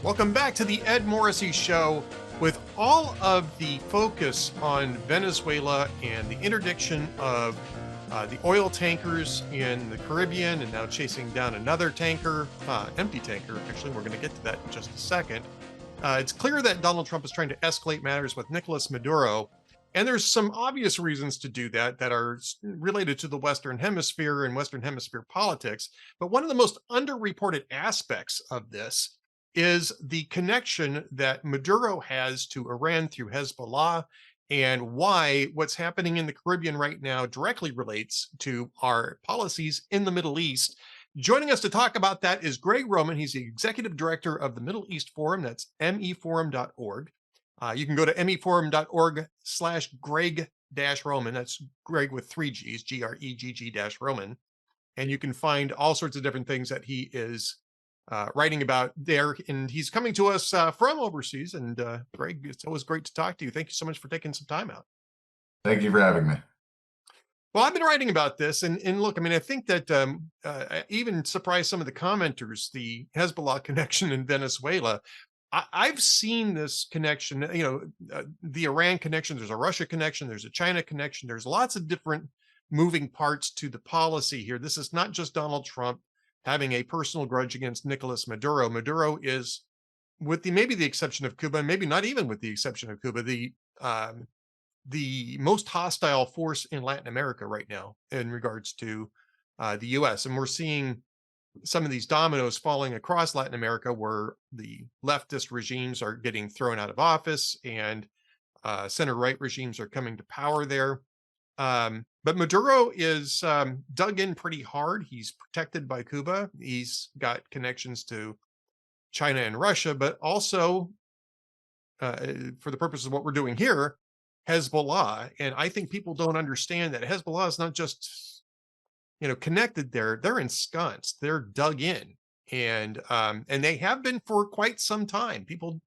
Welcome back to the Ed Morrissey Show. With all of the focus on Venezuela and the interdiction of the oil tankers in the Caribbean and now chasing down another tanker, empty tanker, actually, we're going to get to that in just a second. It's clear that Donald Trump is trying to escalate matters with Nicolas Maduro. And there's some obvious reasons to do that that are related to the Western Hemisphere and Western Hemisphere politics. But one of the most underreported aspects of this is the connection that Maduro has to Iran through Hezbollah, and why what's happening in the Caribbean right now directly relates to our policies in the Middle East. Joining us to talk about that is Gregg Roman. He's the executive director of the Middle East Forum. That's meforum.org. You can go to meforum.org/Gregg-Roman. That's Gregg with 3 G's, Gregg-Roman. And you can find all sorts of different things that he is writing about there. And he's coming to us from overseas. And Gregg, it's always great to talk to you. Thank you so much for taking some time out. Thank you for having me. Well, I've been writing about this, and look, I mean, I think that I even surprised some of the commenters, the Hezbollah connection in Venezuela. I've seen this connection, the Iran connection, there's a Russia connection, there's a China connection, there's lots of different moving parts to the policy here. This is not just Donald Trump having a personal grudge against Nicolas Maduro. Maduro is, with maybe the exception of Cuba, and maybe not even with the exception of Cuba, the most hostile force in Latin America right now in regards to the U.S. And we're seeing some of these dominoes falling across Latin America, where the leftist regimes are getting thrown out of office and center-right regimes are coming to power there. But Maduro is dug in pretty hard. He's protected by Cuba. He's got connections to China and Russia, but also, for the purpose of what we're doing here, Hezbollah. And I think people don't understand that Hezbollah is not just, connected there. They're ensconced. They're dug in. And they have been for quite some time. People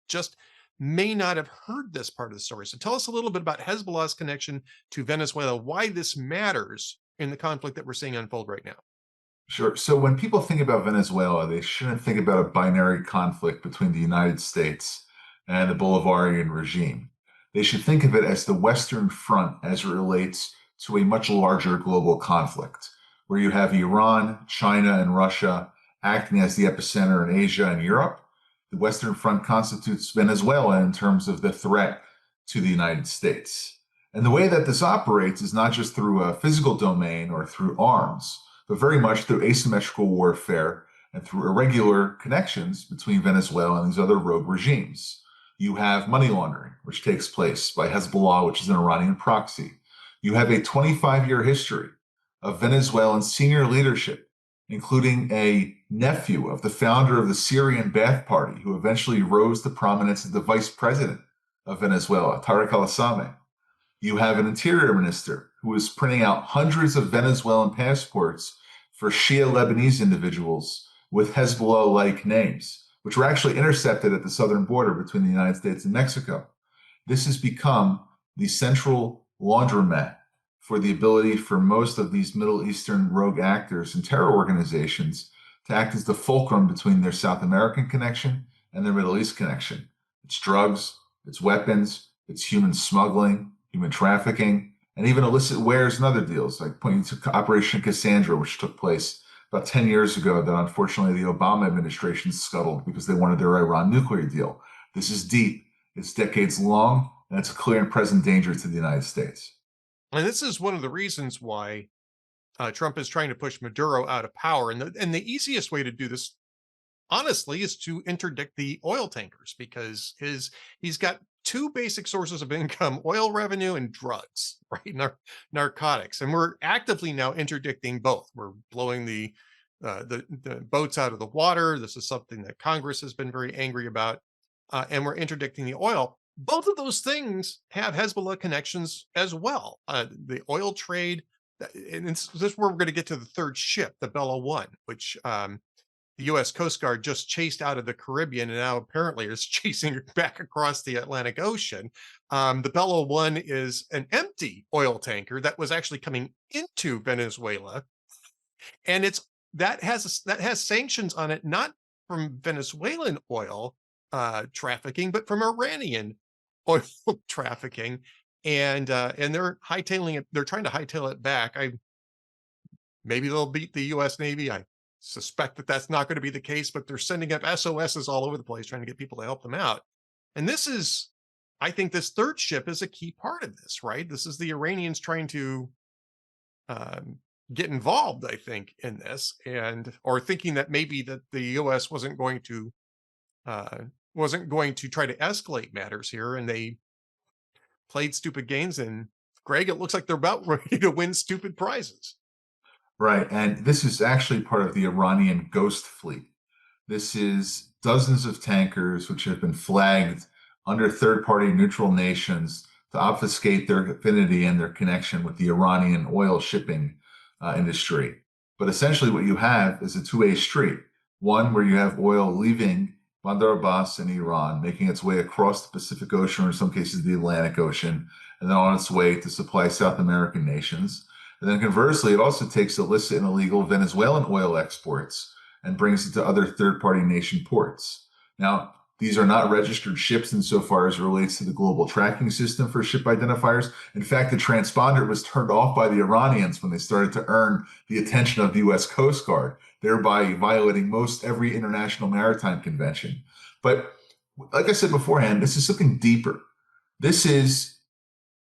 just may not have heard this part of the story. So tell us a little bit about Hezbollah's connection to Venezuela, why this matters in the conflict that we're seeing unfold right now. Sure. So when people think about Venezuela, they shouldn't think about a binary conflict between the United States and the Bolivarian regime. They should think of it as the Western Front as it relates to a much larger global conflict, where you have Iran, China, and Russia acting as the epicenter in Asia and Europe. The Western Front constitutes Venezuela in terms of the threat to the United States. And the way that this operates is not just through a physical domain or through arms, but very much through asymmetrical warfare and through irregular connections between Venezuela and these other rogue regimes. You have money laundering, which takes place by Hezbollah, which is an Iranian proxy. You have a 25-year history of Venezuelan senior leadership, including a nephew of the founder of the Syrian Ba'ath Party, who eventually rose to prominence as the vice president of Venezuela, Tariq al-Assami. You have an interior minister who is printing out hundreds of Venezuelan passports for Shia Lebanese individuals with Hezbollah-like names, which were actually intercepted at the southern border between the United States and Mexico. This has become the central laundromat for the ability for most of these Middle Eastern rogue actors and terror organizations to act as the fulcrum between their South American connection and their Middle East connection. It's drugs, it's weapons, it's human smuggling, human trafficking, and even illicit wares and other deals, like pointing to Operation Cassandra, which took place about 10 years ago that unfortunately the Obama administration scuttled because they wanted their Iran nuclear deal. This is deep, it's decades long, and it's a clear and present danger to the United States. And this is one of the reasons why Trump is trying to push Maduro out of power. And the easiest way to do this, honestly, is to interdict the oil tankers, because he's got two basic sources of income: oil revenue and drugs, right? Narcotics. And we're actively now interdicting both. We're blowing the boats out of the water. This is something that Congress has been very angry about. And we're interdicting the oil. Both of those things have Hezbollah connections as well. The oil trade, and this is where we're going to get to the third ship, the Bella 1, which the U.S. Coast Guard just chased out of the Caribbean and now apparently is chasing back across the Atlantic Ocean. The Bella 1 is an empty oil tanker that was actually coming into Venezuela, and that has sanctions on it, not from Venezuelan oil trafficking, but from Iranian oil trafficking, and they're hightailing it. They're trying to hightail it back. I Maybe they'll beat the U.S. Navy. I suspect that that's not going to be the case, but they're sending up SOSs all over the place trying to get people to help them out. And this is, I think, this third ship is a key part of this, right? This is the Iranians trying to um, get involved, I think, in this, and or thinking that maybe that the U.S. uh, wasn't going to try to escalate matters here, and they played stupid games. And Greg, it looks like they're about ready to win stupid prizes. Right. And this is actually part of the Iranian ghost fleet. This is dozens of tankers which have been flagged under third-party neutral nations to obfuscate their affinity and their connection with the Iranian oil shipping industry. But essentially, what you have is a two-way street. One where you have oil leaving Bandar Abbas in Iran, making its way across the Pacific Ocean, or in some cases the Atlantic Ocean, and then on its way to supply South American nations. And then conversely, it also takes illicit and illegal Venezuelan oil exports and brings it to other third-party nation ports. Now, these are not registered ships insofar as it relates to the global tracking system for ship identifiers. In fact, the transponder was turned off by the Iranians when they started to earn the attention of the U.S. Coast Guard, thereby violating most every international maritime convention. But like I said beforehand, this is something deeper. This is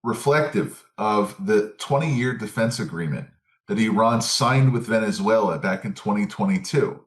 reflective of the 20-year defense agreement that Iran signed with Venezuela back in 2022.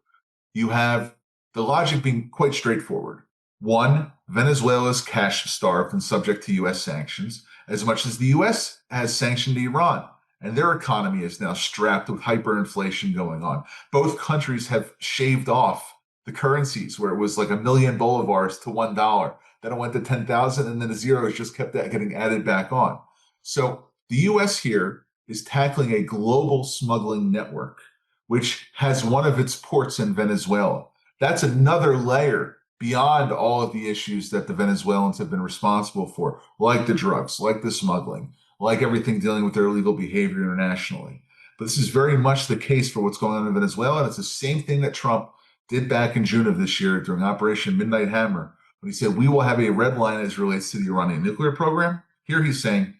You have the logic being quite straightforward. One, Venezuela is cash starved and subject to U.S. sanctions, as much as the U.S. has sanctioned Iran, and their economy is now strapped with hyperinflation going on. Both countries have shaved off the currencies where it was like 1,000,000 bolivars to $1. Then it went to 10,000, and then the zeros just kept getting added back on. So the U.S. here is tackling a global smuggling network, which has one of its ports in Venezuela. That's another layer beyond all of the issues that the Venezuelans have been responsible for, like the drugs, like the smuggling, like everything dealing with their illegal behavior internationally. But this is very much the case for what's going on in Venezuela. And it's the same thing that Trump did back in June of this year during Operation Midnight Hammer, when he said, we will have a red line as relates to the Iranian nuclear program. Here he's saying,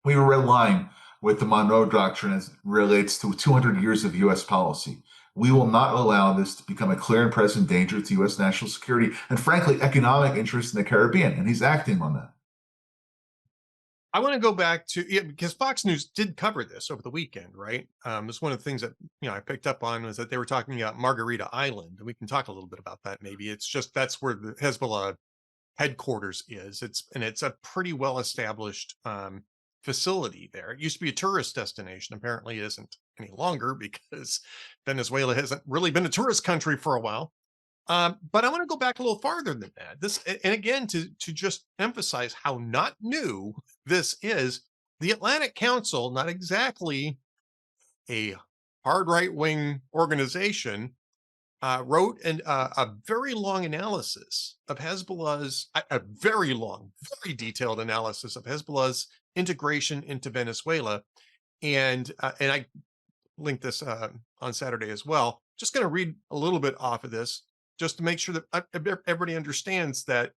we have a red line with the Monroe Doctrine as relates to 200 years of U.S. policy. We will not allow this to become a clear and present danger to U.S. national security and, frankly, economic interests in the Caribbean. And he's acting on that. I want to go back to, yeah, because Fox News did cover this over the weekend, right? It's one of the things that I picked up on was that they were talking about Margarita Island, and we can talk a little bit about that. Maybe it's just that's where the Hezbollah headquarters is. It's a pretty well established facility there. It used to be a tourist destination. Apparently, it isn't any longer because Venezuela hasn't really been a tourist country for a while. But I want to go back a little farther than that. This, and again, to just emphasize how not new this is, the Atlantic Council, not exactly a hard right wing organization, wrote a very long analysis of Hezbollah's, a very long, very detailed analysis of Hezbollah's integration into Venezuela, and I linked this on Saturday as well. Just going to read a little bit off of this, just to make sure that everybody understands that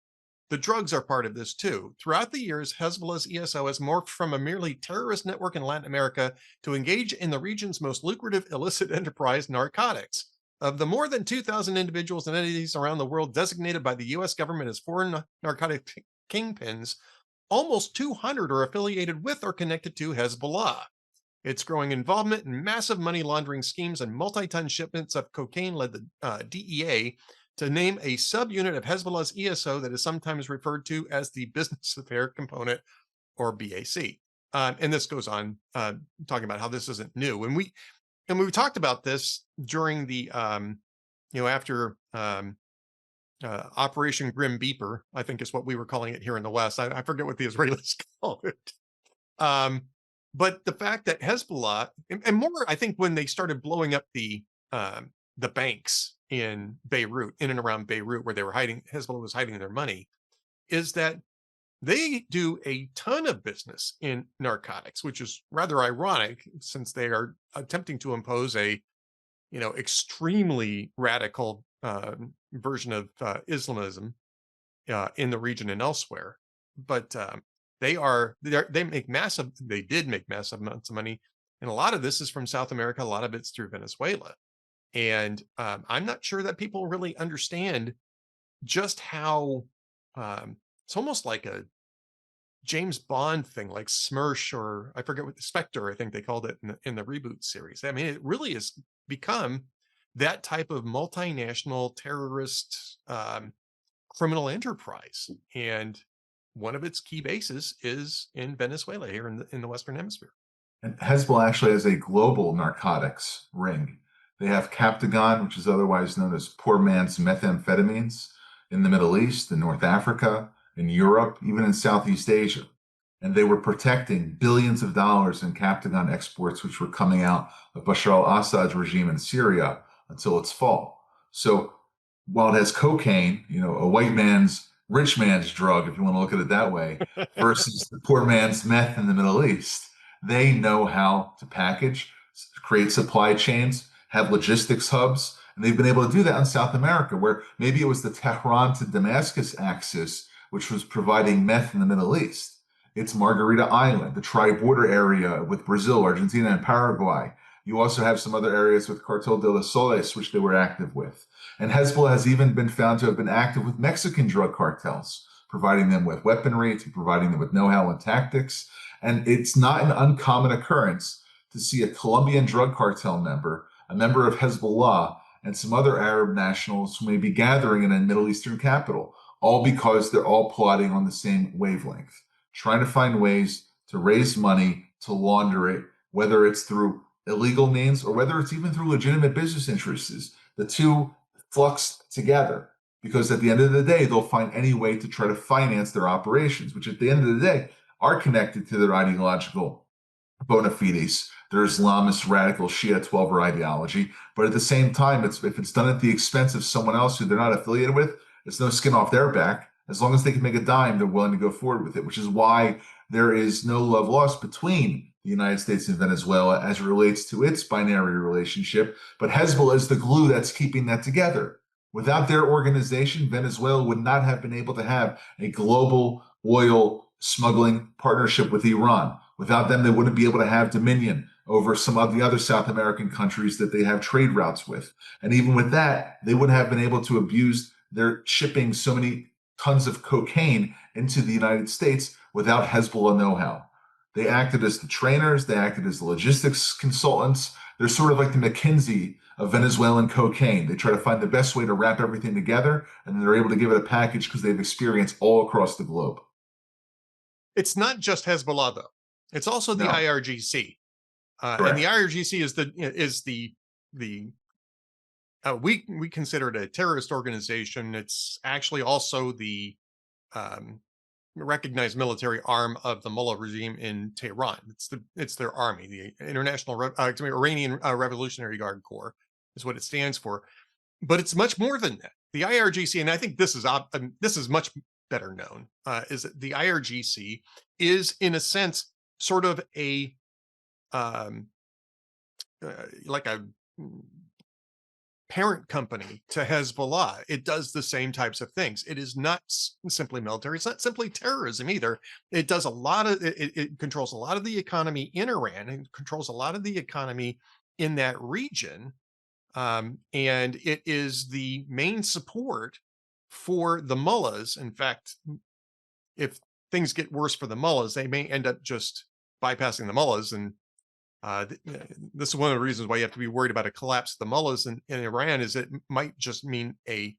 the drugs are part of this too. Throughout the years, Hezbollah's ESO has morphed from a merely terrorist network in Latin America to engage in the region's most lucrative illicit enterprise, narcotics. Of the more than 2,000 individuals and entities around the world designated by the U.S. government as foreign narcotic kingpins, almost 200 are affiliated with or connected to Hezbollah. Its growing involvement in massive money laundering schemes and multi-ton shipments of cocaine led the DEA to name a subunit of Hezbollah's ESO that is sometimes referred to as the Business Affair Component, or BAC. And this goes on talking about how this isn't new. And we talked about this during the, after Operation Grim Beeper, I think is what we were calling it here in the West. I forget what the Israelis call it. But the fact that Hezbollah, and more, I think when they started blowing up the banks in Beirut, in and around Beirut, where they were hiding, Hezbollah was hiding their money, is that they do a ton of business in narcotics, which is rather ironic since they are attempting to impose a, extremely radical version of Islamism in the region and elsewhere. But they make massive. They did make massive amounts of money, and a lot of this is from South America. A lot of it's through Venezuela, and I'm not sure that people really understand just how it's almost like a James Bond thing, like Smersh, or I forget what the Spectre, I think they called it in the reboot series. I mean, it really has become that type of multinational terrorist criminal enterprise, and one of its key bases is in Venezuela here in the Western Hemisphere. And Hezbollah actually has a global narcotics ring. They have Captagon, which is otherwise known as poor man's methamphetamines, in the Middle East, in North Africa, in Europe, even in Southeast Asia. And they were protecting billions of dollars in Captagon exports, which were coming out of Bashar al-Assad's regime in Syria until its fall. So while it has cocaine, a white man's, rich man's drug, if you want to look at it that way, versus the poor man's meth in the Middle East, they know how to package, create supply chains, have logistics hubs. And they've been able to do that in South America, where maybe it was the Tehran to Damascus axis, which was providing meth in the Middle East. It's Margarita Island, the tri-border area with Brazil, Argentina, and Paraguay. You also have some other areas with Cartel de los Soles, which they were active with. And Hezbollah has even been found to have been active with Mexican drug cartels, providing them with weaponry, to providing them with know-how and tactics. And it's not an uncommon occurrence to see a Colombian drug cartel member, a member of Hezbollah, and some other Arab nationals who may be gathering in a Middle Eastern capital, all because they're all plotting on the same wavelength, trying to find ways to raise money, to launder it, whether it's through illegal means or whether it's even through legitimate business interests. The two flux together because at the end of the day, they'll find any way to try to finance their operations, which at the end of the day are connected to their ideological bona fides, their Islamist radical Shia 12er ideology. But at the same time, if it's done at the expense of someone else who they're not affiliated with, it's no skin off their back. As long as they can make a dime, they're willing to go forward with it, which is why there is no love lost between the United States and Venezuela as it relates to its binary relationship. But Hezbollah is the glue that's keeping that together. Without their organization, Venezuela would not have been able to have a global oil smuggling partnership with Iran. Without them, they wouldn't be able to have dominion over some of the other South American countries that they have trade routes with. And even with that, they wouldn't have been able to abuse their shipping so many tons of cocaine into the United States without Hezbollah know-how. They acted as the trainers, they acted as the logistics consultants. They're sort of like the McKinsey of Venezuelan cocaine. They try to find the best way to wrap everything together, and then they're able to give it a package because they've experienced all across the globe. It's not just Hezbollah, though. It's also the No. IRGC. And the IRGC we consider it a terrorist organization. It's actually also the recognized military arm of the Mullah regime in Tehran. It's their army, the Iranian Revolutionary Guard Corps is what it stands for. But it's much more than that. The IRGC, and I think this is much better known, is that the IRGC is, in a sense, sort of a like a parent company to Hezbollah. It does the same types of things. It is not simply military. It's not simply terrorism either. It does a lot of, it controls a lot of the economy in Iran and controls a lot of the economy in that region. And it is the main support for the mullahs. In fact, if things get worse for the mullahs, they may end up just bypassing the mullahs. And this is one of the reasons why you have to be worried about a collapse of the mullahs in Iran, is it might just mean a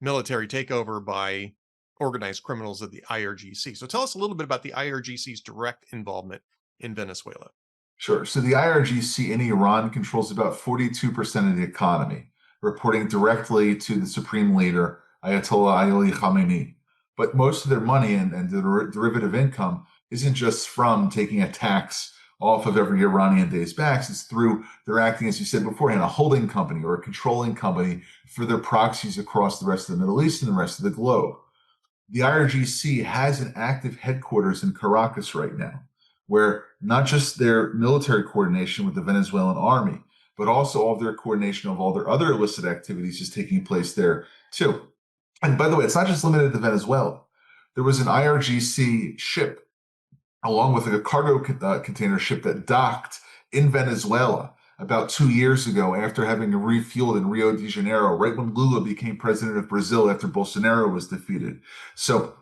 military takeover by organized criminals of the IRGC. So tell us a little bit about the IRGC's direct involvement in Venezuela. Sure. So the IRGC in Iran controls about 42% of the economy, reporting directly to the supreme leader, Ayatollah Ali Khamenei. But most of their money and the derivative income isn't just from taking a tax off of every Iranian day's backs. It's through they're acting, as you said beforehand, a holding company or a controlling company for their proxies across the rest of the Middle East and the rest of the globe. The IRGC has an active headquarters in Caracas right now, where not just their military coordination with the Venezuelan army, but also all of their coordination of all their other illicit activities is taking place there too. And by the way, it's not just limited to Venezuela. There was an IRGC ship along with a cargo container ship that docked in Venezuela about 2 years ago after having refueled in Rio de Janeiro, right when Lula became president of Brazil after Bolsonaro was defeated. So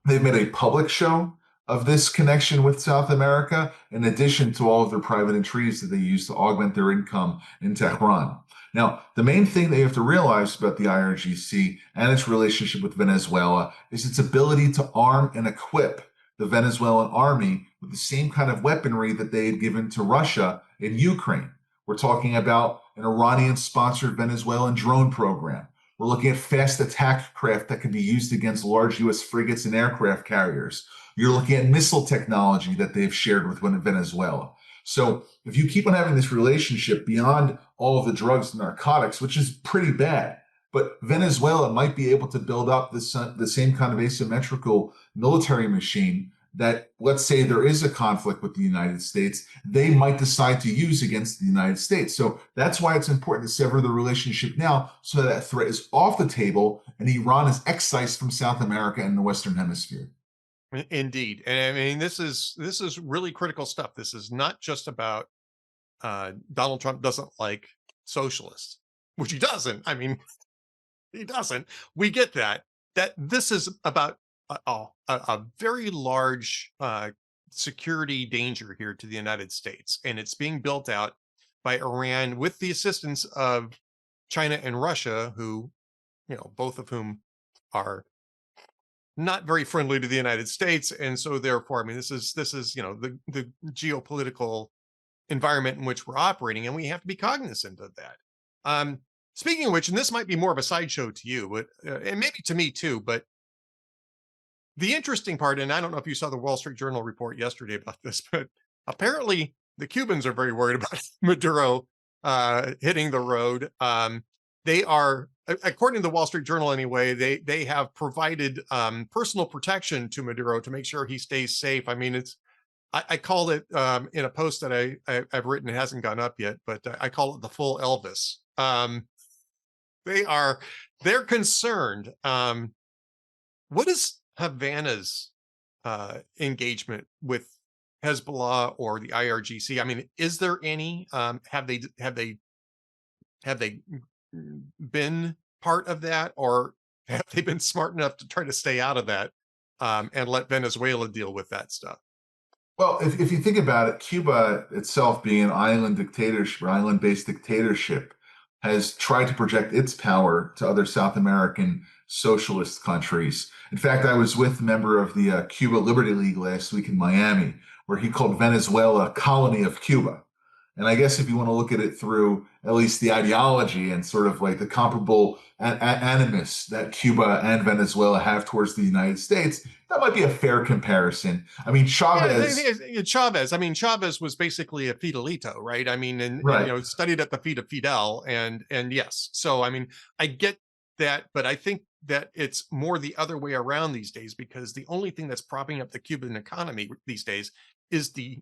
they've made a public show of this connection with South America, in addition to all of their private entreaties that they use to augment their income in Tehran. Now, the main thing that you have to realize about the IRGC and its relationship with Venezuela is its ability to arm and equip the Venezuelan army with the same kind of weaponry that they had given to Russia in Ukraine. We're talking about an Iranian-sponsored Venezuelan drone program. We're looking at fast attack craft that can be used against large U.S. frigates and aircraft carriers. You're looking at missile technology that they've shared with Venezuela. So if you keep on having this relationship beyond all of the drugs and narcotics, which is pretty bad, but Venezuela might be able to build up the same kind of asymmetrical military machine that, let's say there is a conflict with the United States, they might decide to use against the United States. So that's why it's important to sever the relationship now so that threat is off the table and Iran is excised from South America and the Western Hemisphere. Indeed. And I mean, this is really critical stuff. This is not just about Donald Trump doesn't like socialists, which he doesn't. I mean, he doesn't. We get that. That this is about a very large security danger here to the United States, and it's being built out by Iran with the assistance of China and Russia, who, both of whom are not very friendly to the United States, and so therefore, I mean, this is the geopolitical environment in which we're operating, and we have to be cognizant of that. Speaking of which, and this might be more of a sideshow to you, but and maybe to me too, but the interesting part, and I don't know if you saw the Wall Street Journal report yesterday about this, but apparently the Cubans are very worried about Maduro hitting the road. They are, according to the Wall Street Journal anyway, they have provided personal protection to Maduro to make sure he stays safe. I mean, I called it in a post that I've written. It hasn't gone up yet, but I call it the full Elvis. They're concerned. What is Havana's engagement with Hezbollah or the IRGC? I mean, is there any? Have they been part of that, or have they been smart enough to try to stay out of that and let Venezuela deal with that stuff? Well, if you think about it, Cuba itself being an island dictatorship, or island-based dictatorship, has tried to project its power to other South American socialist countries. In fact, I was with a member of the Cuba Liberty League last week in Miami, where he called Venezuela a colony of Cuba. And I guess if you want to look at it through at least the ideology and sort of like the comparable animus that Cuba and Venezuela have towards the United States, that might be a fair comparison. I mean, Chavez. Yeah, Chavez. I mean, Chavez was basically a Fidelito, right? I mean, and Right. studied at the feet of Fidel, and yes. So, I mean, I get that, but I think that it's more the other way around these days, because the only thing that's propping up the Cuban economy these days is the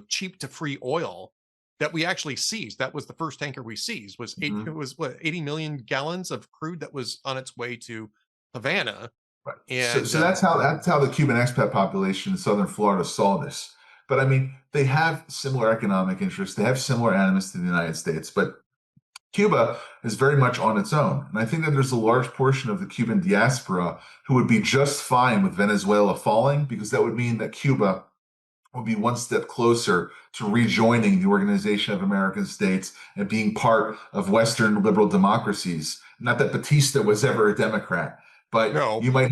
cheap to free oil that we actually seized. That was the first tanker we seized. It was what, 80 million gallons of crude that was on its way to Havana. Right. And So that's how the Cuban expat population in southern Florida saw this. But I mean, they have similar economic interests. They have similar animus to the United States, but Cuba is very much on its own. And I think that there's a large portion of the Cuban diaspora who would be just fine with Venezuela falling, because that would mean that Cuba would be one step closer to rejoining the Organization of American States and being part of Western liberal democracies. Not that Batista was ever a Democrat, but no, you might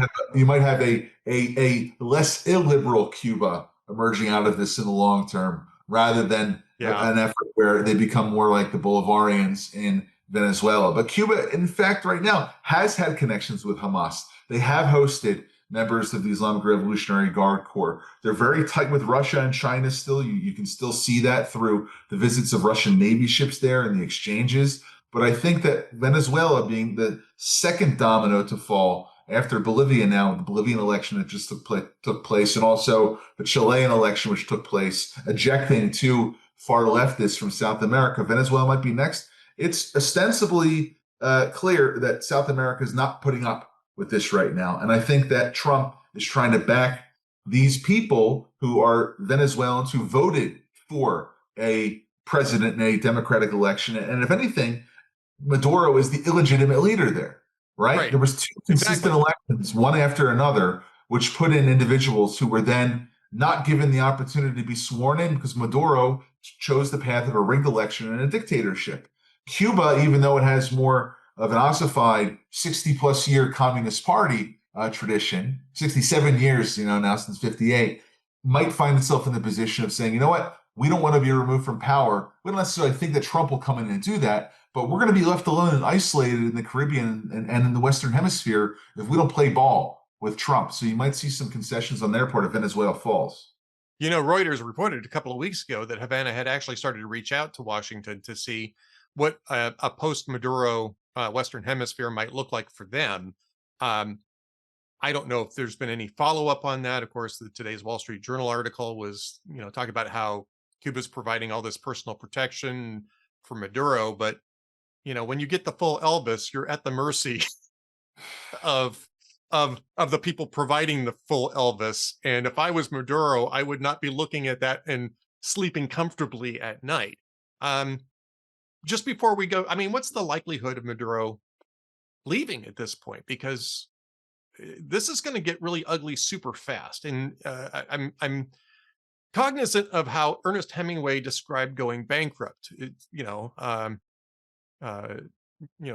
have a less illiberal Cuba emerging out of this in the long term, rather than an effort where they become more like the Bolivarians in Venezuela. But Cuba, in fact, right now has had connections with Hamas. They have hosted members of the Islamic Revolutionary Guard Corps. They're very tight with Russia and China still. You can still see that through the visits of Russian Navy ships there and the exchanges. But I think that Venezuela, being the second domino to fall after Bolivia now, the Bolivian election that just took place, and also the Chilean election, which took place, ejecting two far leftists from South America. Venezuela might be next. It's ostensibly clear that South America is not putting up with this right now. And I think that Trump is trying to back these people who are Venezuelans who voted for a president in a democratic election. And if anything, Maduro is the illegitimate leader there, right? Right. There was two consistent Exactly. elections, one after another, which put in individuals who were then not given the opportunity to be sworn in because Maduro chose the path of a rigged election and a dictatorship. Cuba, even though it has more of an ossified 60 plus year Communist Party tradition, 67 years, now since 58, might find itself in the position of saying, you know what, we don't want to be removed from power. We don't necessarily think that Trump will come in and do that, but we're going to be left alone and isolated in the Caribbean and in the Western Hemisphere if we don't play ball with Trump. So you might see some concessions on their part if Venezuela falls. Reuters reported a couple of weeks ago that Havana had actually started to reach out to Washington to see what a post-Maduro Western Hemisphere might look like for them. I don't know if there's been any follow-up on that. Of course, today's Wall Street Journal article was, talking about how Cuba's providing all this personal protection for Maduro, but when you get the full Elvis, you're at the mercy of the people providing the full Elvis. And if I was Maduro, I would not be looking at that and sleeping comfortably at night. Just before we go, I mean, what's the likelihood of Maduro leaving at this point? Because this is going to get really ugly super fast. And I'm cognizant of how Ernest Hemingway described going bankrupt.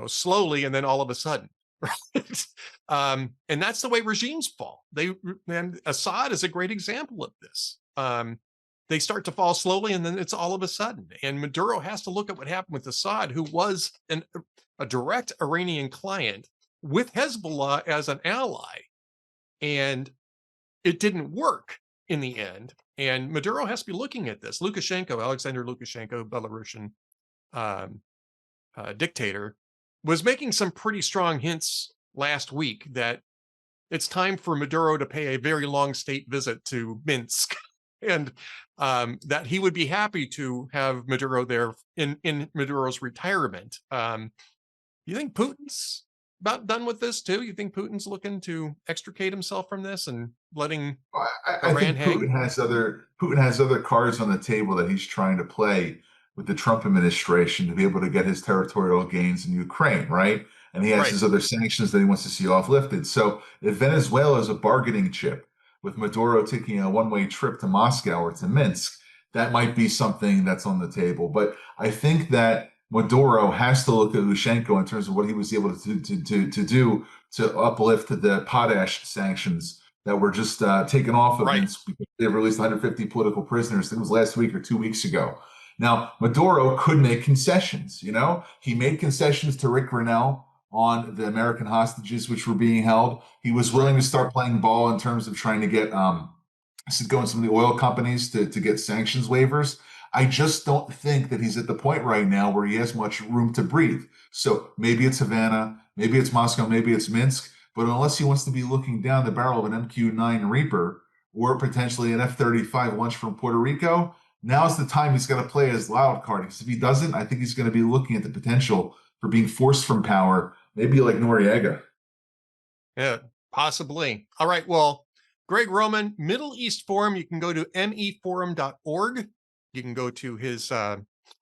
Slowly and then all of a sudden. Right? And that's the way regimes fall. And Assad is a great example of this. They start to fall slowly and then it's all of a sudden. And Maduro has to look at what happened with Assad, who was a direct Iranian client with Hezbollah as an ally. And it didn't work in the end. And Maduro has to be looking at this. Alexander Lukashenko, Belarusian dictator, was making some pretty strong hints last week that it's time for Maduro to pay a very long state visit to Minsk, and that he would be happy to have Maduro there in Maduro's retirement. You think Putin's about done with this too? You think Putin's looking to extricate himself from this and letting I Iran think hang? Putin has other cards on the table that he's trying to play with the Trump administration to be able to get his territorial gains in Ukraine, right? And he has Right. his other sanctions that he wants to see off lifted. So if Venezuela is a bargaining chip with Maduro taking a one-way trip to Moscow or to Minsk, that might be something that's on the table. But I think that Maduro has to look at Lushenko in terms of what he was able to do to uplift the potash sanctions that were just taken off of Right. Minsk because they released 150 political prisoners. I think it was last week or 2 weeks ago. Now, Maduro could make concessions. He made concessions to Rick Grenell on the American hostages which were being held. He was willing Right. to start playing ball in terms of trying to get going some of the oil companies to get sanctions waivers. I just don't think that he's at the point right now where he has much room to breathe. So maybe it's Havana, maybe it's Moscow, maybe it's Minsk. But unless he wants to be looking down the barrel of an MQ-9 Reaper or potentially an F-35 launch from Puerto Rico, now's the time he's got to play his loud card. Because if he doesn't, I think he's going to be looking at the potential for being forced from power, maybe like Noriega. Yeah, possibly. All right. Well, Gregg Roman, Middle East Forum, you can go to meforum.org. You can go to his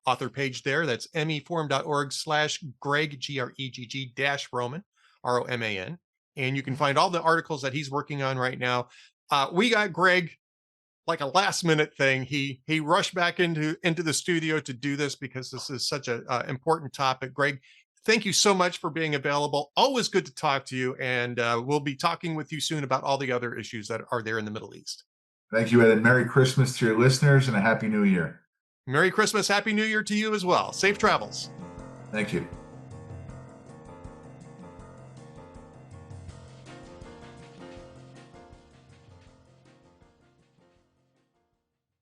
author page there. That's meforum.org/Gregg, Gregg -Roman, Roman. And you can find all the articles that he's working on right now. We got Gregg like a last minute thing. He rushed back into the studio to do this because this is such an important topic. Gregg, thank you so much for being available. Always good to talk to you. And we'll be talking with you soon about all the other issues that are there in the Middle East. Thank you, Ed, and Merry Christmas to your listeners and a Happy New Year. Merry Christmas. Happy New Year to you as well. Safe travels. Thank you.